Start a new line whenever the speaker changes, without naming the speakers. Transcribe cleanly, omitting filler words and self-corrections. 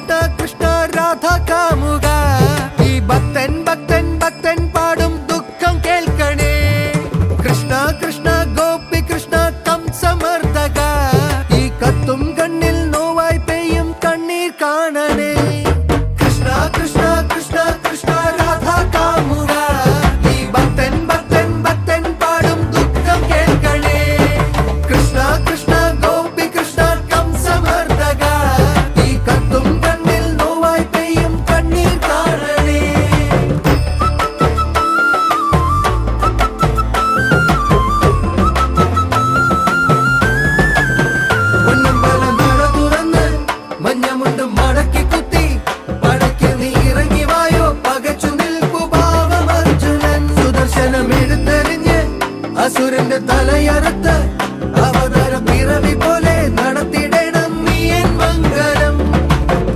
കൃഷ്ണ കൃഷ്ണ രാധ കാമുക ഈ ഭക്തൻ ഭക്തൻ ഭക്തൻ പാടും ദുഃഖം കേൾക്കണേ കൃഷ്ണ കൃഷ്ണ ഗോപി കൃഷ്ണ കംസമർദ്ദക ഈ കത്തും കണ്ണിൽ നോവായി പെയ്യും കണ്ണീർ കാണണേ കൃഷ്ണ കൃഷ്ണ കൃഷ്ണ കൃഷ്ണ രാധ കാമുക ഈ ഭക്തൻ ഭക്തൻ ഭക്തൻ പാടും ദുഃഖം കേൾക്കണേ കൃഷ്ണ കൃഷ്ണ ഗോപി കൃഷ്ണ കംസമർദ്ദക ഈ കത്തും കണ്ണിൽ നോവായി പെയ്യും കണ്ണീർ കാണണേ പൊന്നമ്പലം നട തുറന്ന് മഞ്ഞമുണ്ട് മടക്കി